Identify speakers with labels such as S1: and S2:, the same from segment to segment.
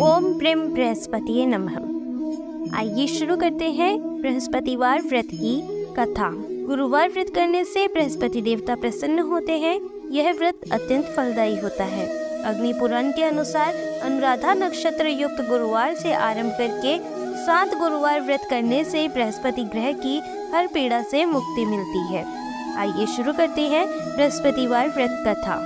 S1: ओम प्रेम बृहस्पतिये नमः। आइए शुरू करते हैं बृहस्पतिवार व्रत की कथा। गुरुवार व्रत करने से बृहस्पति देवता प्रसन्न होते हैं। यह व्रत अत्यंत फलदायी होता है। अग्नि पुराण के अनुसार अनुराधा नक्षत्र युक्त गुरुवार से आरंभ करके 7 गुरुवार व्रत करने से बृहस्पति ग्रह की हर पीड़ा से मुक्ति मिलती है। आइए शुरू करते हैं बृहस्पतिवार व्रत कथा।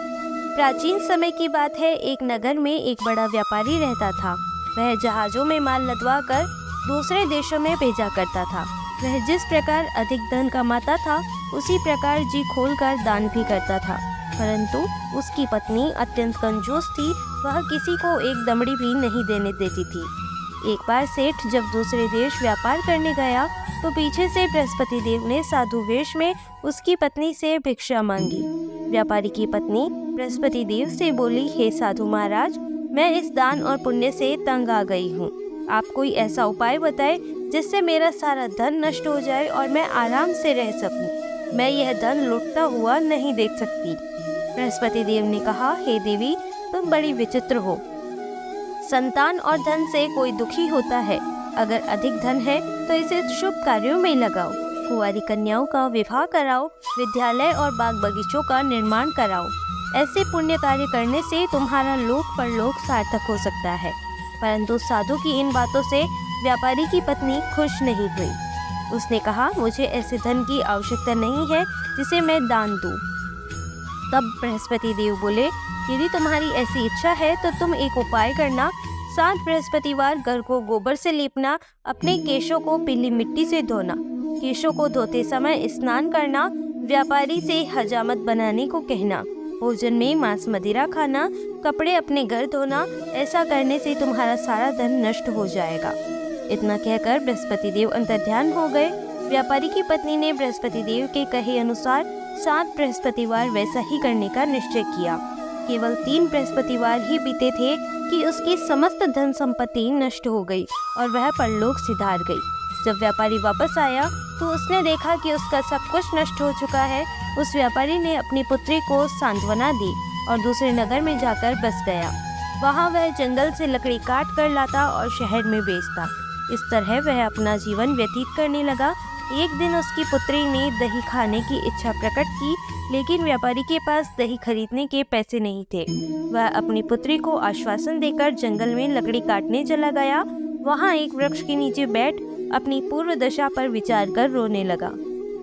S1: प्राचीन समय की बात है। एक नगर में एक बड़ा व्यापारी रहता था। वह जहाजों में माल लदवा कर दूसरे देशों में भेजा करता था। वह जिस प्रकार अधिक धन कमाता था उसी प्रकार जी खोलकर दान भी करता था, परंतु उसकी पत्नी अत्यंत कंजूस थी। वह किसी को एक दमड़ी भी नहीं देने देती थी। एक बार सेठ जब दूसरे देश व्यापार करने गया तो पीछे से बृहस्पति देव ने साधु वेश में उसकी पत्नी से भिक्षा मांगी। व्यापारी की पत्नी बृहस्पति देव से बोली, हे साधु महाराज, मैं इस दान और पुण्य से तंग आ गई हूँ। आप कोई ऐसा उपाय बताएं जिससे मेरा सारा धन नष्ट हो जाए और मैं आराम से रह सकूं। मैं यह धन लुटता हुआ नहीं देख सकती। बृहस्पति देव ने कहा, हे देवी, तुम बड़ी विचित्र हो। संतान और धन से कोई दुखी होता है। अगर अधिक धन है तो इसे शुभ कार्यों में लगाओ। कुंवारी कन्याओं का विवाह कराओ, विद्यालय और बाग बगीचों का निर्माण कराओ। ऐसे पुण्य कार्य करने से तुम्हारा लोक परलोक सार्थक हो सकता है। परंतु साधु की इन बातों से व्यापारी की पत्नी खुश नहीं हुई। उसने कहा, मुझे ऐसे धन की आवश्यकता नहीं है जिसे मैं दान दूं। तब बृहस्पति देव बोले, यदि तुम्हारी ऐसी इच्छा है तो तुम एक उपाय करना। 7 बृहस्पतिवार घर को गोबर से लीपना, अपने केशों को पीली मिट्टी से धोना, केशों को धोते समय स्नान करना, व्यापारी से हजामत बनाने को कहना, भोजन में मांस मदिरा खाना, कपड़े अपने घर धोना। ऐसा करने से तुम्हारा सारा धन नष्ट हो जाएगा। इतना कहकर बृहस्पति देव अंतर्ध्यान हो गए। व्यापारी की पत्नी ने बृहस्पति देव के कहे अनुसार 7 बृहस्पतिवार वैसा ही करने का निश्चय किया। केवल 3 बृहस्पतिवार ही बीते थे कि उसकी समस्त धन संपत्ति नष्ट हो गई और वह परलोक सिधार गई। जब व्यापारी वापस आया तो उसने देखा कि उसका सब कुछ नष्ट हो चुका है। उस व्यापारी ने अपनी पुत्री को सांत्वना दी और दूसरे नगर में जाकर बस गया। वहाँ वह जंगल से लकड़ी काट कर लाता और शहर में बेचता। इस तरह वह अपना जीवन व्यतीत करने लगा। एक दिन उसकी पुत्री ने दही खाने की इच्छा प्रकट की, लेकिन व्यापारी के पास दही खरीदने के पैसे नहीं थे। वह अपनी पुत्री को आश्वासन देकर जंगल में लकड़ी काटने चला गया। वहाँ एक वृक्ष के नीचे बैठ अपनी पूर्व दशा पर विचार कर रोने लगा।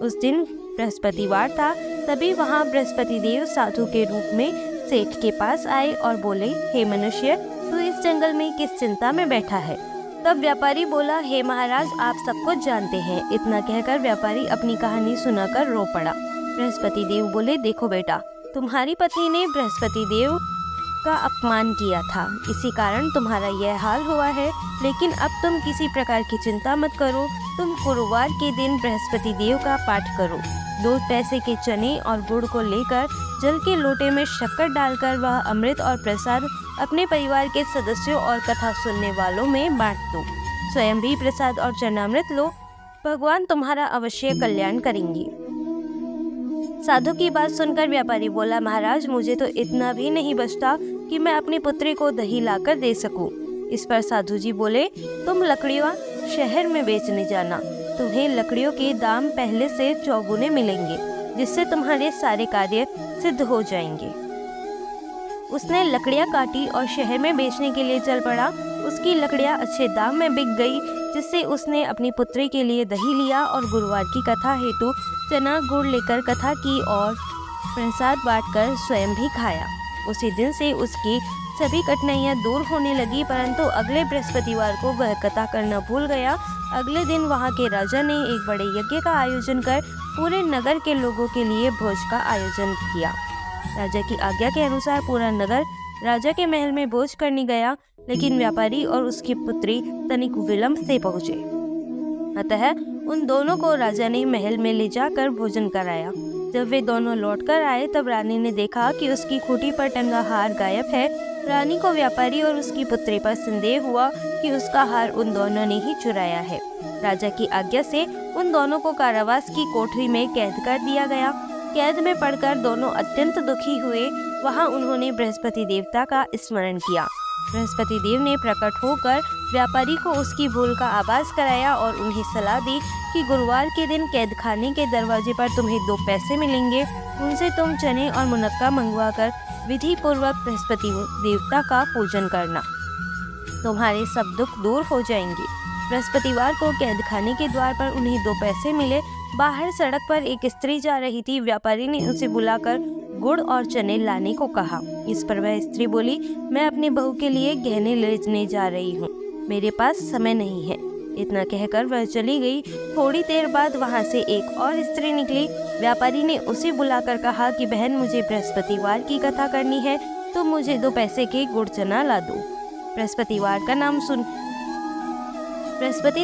S1: उस दिन बृहस्पतिवार था। तभी वहाँ बृहस्पति देव साधु के रूप में सेठ के पास आए और बोले, हे मनुष्य, तू इस जंगल में किस चिंता में बैठा है? तब व्यापारी बोला, हे महाराज, आप सब कुछ जानते हैं। इतना कहकर व्यापारी अपनी कहानी सुनाकर रो पड़ा। बृहस्पति देव बोले, देखो बेटा, तुम्हारी पत्नी ने बृहस्पति देव का अपमान किया था, इसी कारण तुम्हारा यह हाल हुआ है। लेकिन अब तुम किसी प्रकार की चिंता मत करो। तुम गुरुवार के दिन बृहस्पति देव का पाठ करो। 2 पैसे के चने और गुड़ को लेकर जल के लोटे में शक्कर डालकर वह अमृत और प्रसाद अपने परिवार के सदस्यों और कथा सुनने वालों में बांट दो। स्वयं भी प्रसाद और चरणामृत लो। भगवान तुम्हारा अवश्य कल्याण करेंगे। साधु की बात सुनकर व्यापारी बोला, महाराज, मुझे तो इतना भी नहीं बचता कि मैं अपनी पुत्री को दही लाकर दे सकूं। इस पर साधु जी बोले, तुम लकड़ियां शहर में बेचने जाना। तुम्हें लकड़ियों के दाम पहले से 4 गुने मिलेंगे, जिससे तुम्हारे सारे कार्य सिद्ध हो जाएंगे। उसने लकड़ियां काटी और शहर में बेचने के लिए चल पड़ा। उसकी लकड़ियां अच्छे दाम में बिक गई, जिससे उसने अपनी पुत्री के लिए दही लिया और गुरुवार की कथा हेतु चना गुड़ लेकर कथा की और प्रसाद बांटकर स्वयं भी खाया। उसी दिन से उसकी सभी कठिनाइयां दूर होने लगी। परंतु अगले बृहस्पतिवार को वह कथा करना भूल गया। अगले दिन वहां के राजा ने एक बड़े यज्ञ का आयोजन कर पूरे नगर के लोगों के लिए भोज का आयोजन किया। राजा की आज्ञा के अनुसार पूरा नगर राजा के महल में भोज करने गया, लेकिन व्यापारी और उसकी पुत्री तनिक विलंब से पहुंचे। अतः उन दोनों को राजा ने महल में ले जाकर भोजन कराया। जब वे दोनों लौटकर आए तब रानी ने देखा कि उसकी खूंटी पर टंगा हार गायब है। रानी को व्यापारी और उसकी पुत्री पर संदेह हुआ कि उसका हार उन दोनों ने ही चुराया है। राजा की आज्ञा से उन दोनों को कारावास की कोठरी में कैद कर दिया गया। कैद में पड़कर दोनों अत्यंत दुखी हुए। वहां उन्होंने बृहस्पति देवता का स्मरण किया। बृहस्पति देव ने प्रकट होकर व्यापारी को उसकी भूल का आभास कराया और उन्हें सलाह दी कि गुरुवार के दिन कैद खाने के दरवाजे पर तुम्हें 2 पैसे मिलेंगे। उनसे तुम चने और मुनक्का मंगवाकर विधि पूर्वक बृहस्पति देवता का पूजन करना, तुम्हारे सब दुख दूर हो जाएंगे। बृहस्पतिवार को कैद खाने के द्वार पर उन्हें 2 पैसे मिले। बाहर सड़क पर एक स्त्री जा रही थी। व्यापारी ने उसे बुलाकर गुड़ और चने लाने को कहा। इस पर वह स्त्री बोली, मैं अपनी बहू के लिए गहने लेने जा रही हूँ, मेरे पास समय नहीं है। इतना कहकर वह चली गई। थोड़ी देर बाद वहाँ से एक और स्त्री निकली। व्यापारी ने उसे बुलाकर कहा कि बहन, मुझे बृहस्पतिवार की कथा करनी है, तो मुझे 2 पैसे के गुड़ चना ला दो। बृहस्पति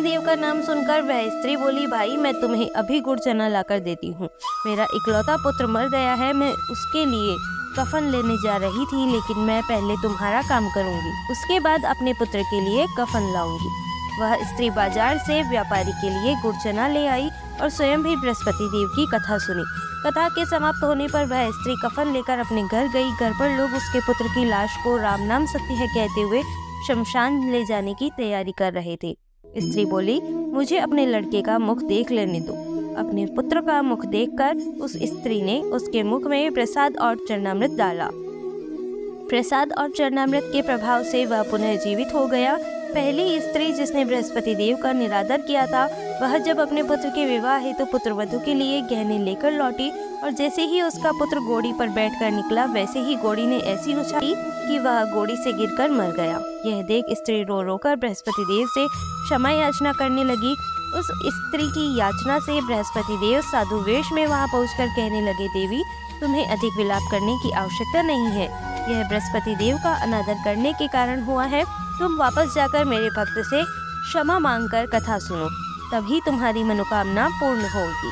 S1: देव का नाम सुनकर वह स्त्री बोली, भाई मैं तुम्हें अभी गुड़ चना लाकर देती हूँ। मेरा इकलौता पुत्र मर गया है, मैं उसके लिए कफन लेने जा रही थी, लेकिन मैं पहले तुम्हारा काम करूँगी, उसके बाद अपने पुत्र के लिए कफन लाऊंगी। वह स्त्री बाजार से व्यापारी के लिए गुड़ चना ले आई और स्वयं भी बृहस्पति देव की कथा सुनी। कथा के समाप्त होने पर वह स्त्री कफन लेकर अपने घर गई। घर पर लोग उसके पुत्र की लाश को राम नाम सत्य है कहते हुए शमशान ले जाने की तैयारी कर रहे थे। स्त्री बोली, मुझे अपने लड़के का मुख देख लेने दो। अपने पुत्र का मुख देखकर उस स्त्री ने उसके मुख में प्रसाद और चरणामृत डाला। प्रसाद और चरणामृत के प्रभाव से वह पुनर्जीवित हो गया। पहली स्त्री जिसने बृहस्पति देव का निरादर किया था, वह जब अपने पुत्र के विवाह हेतु पुत्रवधू के लिए गहने लेकर लौटी और जैसे ही उसका पुत्र घोड़ी पर बैठकर निकला, वैसे ही घोड़ी ने ऐसी उछाली कि वह घोड़ी से गिरकर मर गया। यह देख स्त्री रो रो कर बृहस्पति देव से क्षमा याचना करने लगी। उस स्त्री की याचना से बृहस्पति देव साधु वेश में वहां पहुंचकर कहने लगे, देवी तुम्हें अधिक विलाप करने की आवश्यकता नहीं है, यह बृहस्पति देव का अनादर करने के कारण हुआ है। तुम वापस जाकर मेरे भक्त से क्षमा मांगकर कथा सुनो, तभी तुम्हारी मनोकामना पूर्ण होगी।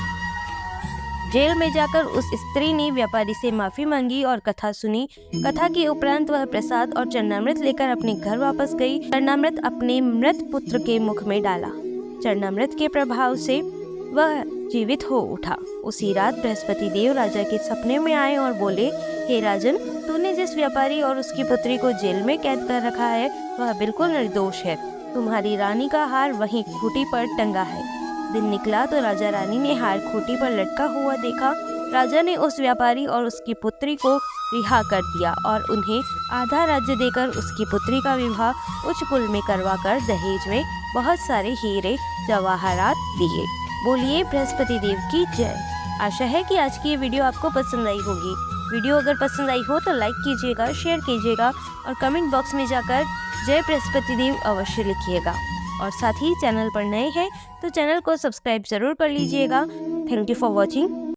S1: जेल में जाकर उस स्त्री ने व्यापारी से माफी मांगी और कथा सुनी। कथा के उपरांत वह प्रसाद और चरणामृत लेकर अपने घर वापस गई। चरणामृत अपने मृत पुत्र के मुख में डाला। चरणामृत के प्रभाव से वह जीवित हो उठा। उसी रात बृहस्पति देव राजा के सपने में आए और बोले, हे राजन, तूने जिस व्यापारी और उसकी पुत्री को जेल में कैद कर रखा है वह बिल्कुल निर्दोष है। तुम्हारी रानी का हार वहीं खूंटी पर टंगा है। दिन निकला तो राजा रानी ने हार खूंटी पर लटका हुआ देखा। राजा ने उस व्यापारी और उसकी पुत्री को रिहा कर दिया और उन्हें आधा राज्य देकर उसकी पुत्री का विवाह उच्च कुल में करवाकर दहेज में बहुत सारे हीरे जवाहरात दिए। बोलिए बृहस्पति देव की जय। आशा है कि आज की ये वीडियो आपको पसंद आई होगी। वीडियो अगर पसंद आई हो तो लाइक कीजिएगा, शेयर कीजिएगा और कमेंट बॉक्स में जाकर जय बृहस्पति देव अवश्य लिखिएगा। और साथ ही चैनल पर नए हैं तो चैनल को सब्सक्राइब जरूर कर लीजिएगा। Thank you for watching.